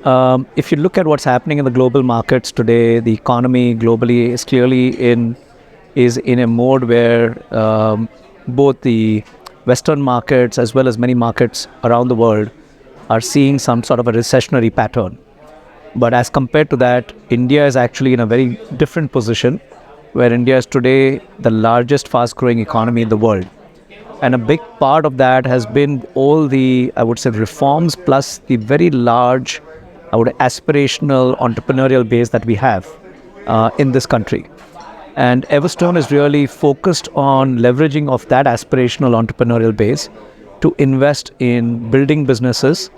If you look at what's happening in the global markets today, the economy globally is in a mode where both the Western markets as well as many markets around the world are seeing some sort of a recessionary pattern. But as compared to that, India is actually in a very different position, where India is today the largest fast-growing economy in the world. And a big part of that has been all the, I would say, reforms plus the very large, aspirational entrepreneurial base that we have in this country. And Everstone is really focused on leveraging of that aspirational entrepreneurial base to invest in building businesses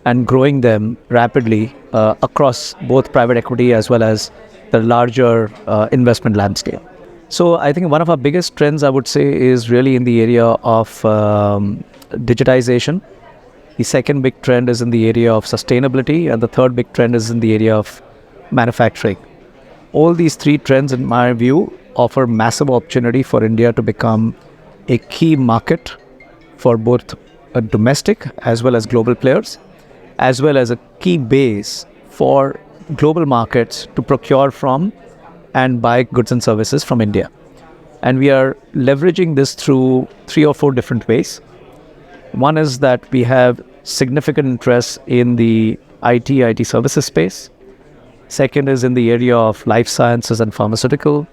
and growing them rapidly across both private equity as well as the larger investment landscape. So I think one of our biggest trends, I would say, is really in the area of digitization. The second big trend is in the area of sustainability, and the third big trend is in the area of manufacturing. All these three trends, in my view, offer massive opportunity for India to become a key market for both domestic as well as global players, as well as a key base for global markets to procure from and buy goods and services from India. And we are leveraging this through 3 or 4 different ways. One is that we have significant interest in the IT services space. Second is in the area of life sciences and pharmaceutical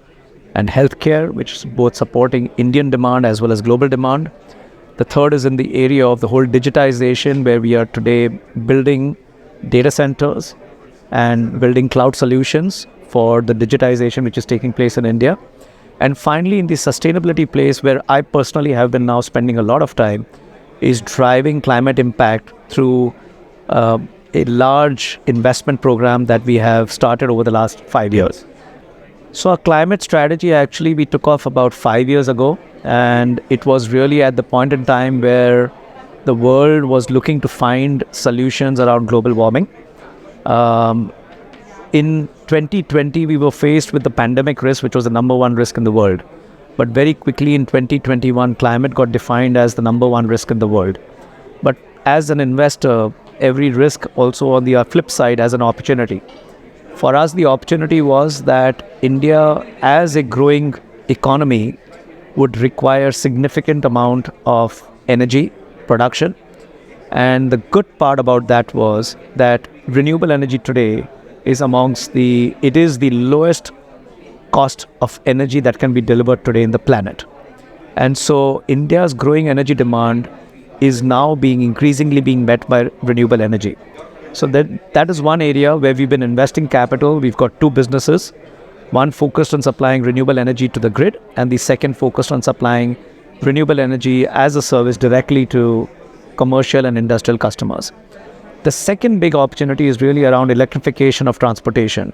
and healthcare, which is both supporting Indian demand as well as global demand. The third is in the area of the whole digitization, where we are today building data centers and building cloud solutions for the digitization which is taking place in India. And finally, in the sustainability place, where I personally have been now spending a lot of time, is driving climate impact through a large investment program that we have started over the last 5 years. So our climate strategy, actually, we took off about 5 years ago, and it was really at the point in time where the world was looking to find solutions around global warming. In 2020, we were faced with the pandemic risk, which was the number one risk in the world. But very quickly in 2021, climate got defined as the number one risk in the world. But as an investor, every risk also on the flip side has an opportunity. For us, the opportunity was that India, as a growing economy, would require significant amount of energy production. And the good part about that was that renewable energy today is it is the lowest cost of energy that can be delivered today in the planet. And so India's growing energy demand is now increasingly being met by renewable energy. So that is one area where we've been investing capital. We've got 2 businesses, one focused on supplying renewable energy to the grid, and the second focused on supplying renewable energy as a service directly to commercial and industrial customers. The second big opportunity is really around electrification of transportation.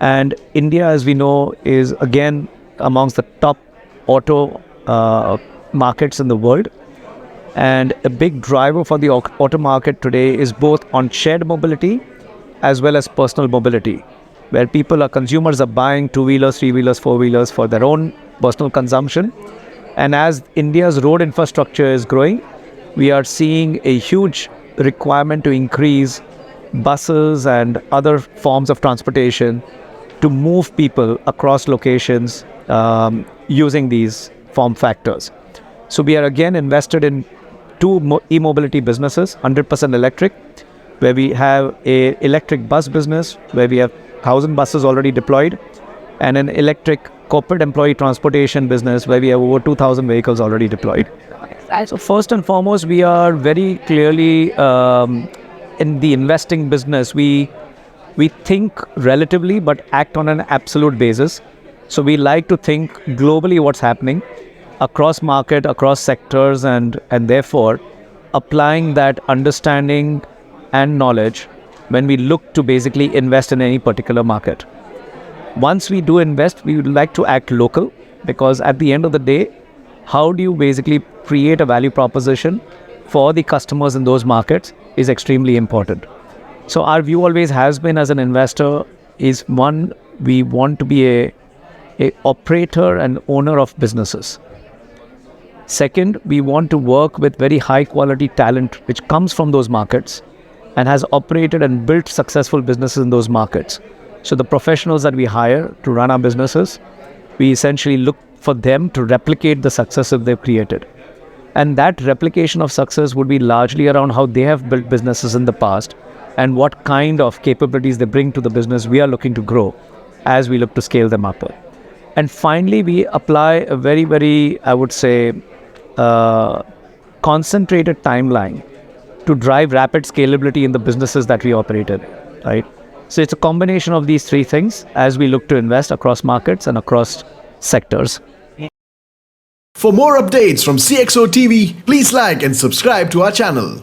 And India, as we know, is again amongst the top auto markets in the world. And a big driver for the auto market today is both on shared mobility as well as personal mobility, where consumers are buying 2-wheelers, 3-wheelers, 4-wheelers for their own personal consumption. And as India's road infrastructure is growing, we are seeing a huge requirement to increase buses and other forms of transportation to move people across locations using these form factors. So we are again invested in 2 e-mobility businesses, 100% electric, where we have a electric bus business where we have 1,000 buses already deployed, and an electric corporate employee transportation business where we have over 2,000 vehicles already deployed. So first and foremost, we are very clearly in the investing business. We think relatively but act on an absolute basis. So we like to think globally what's happening across market, across sectors, and therefore applying that understanding and knowledge when we look to basically invest in any particular market. Once we do invest, we would like to act local, because at the end of the day, how do you basically create a value proposition for the customers in those markets is extremely important. So our view always has been, as an investor, is one, we want to be a operator and owner of businesses. Second, we want to work with very high quality talent which comes from those markets, and has operated and built successful businesses in those markets. So the professionals that we hire to run our businesses, we essentially look for them to replicate the success that they've created. And that replication of success would be largely around how they have built businesses in the past and what kind of capabilities they bring to the business we are looking to grow as we look to scale them up. And finally, we apply a very, very, I would say, concentrated timeline to drive rapid scalability in the businesses that we operate in, right? So it's a combination of these three things as we look to invest across markets and across sectors. For more updates from CXO TV, please like and subscribe to our channel.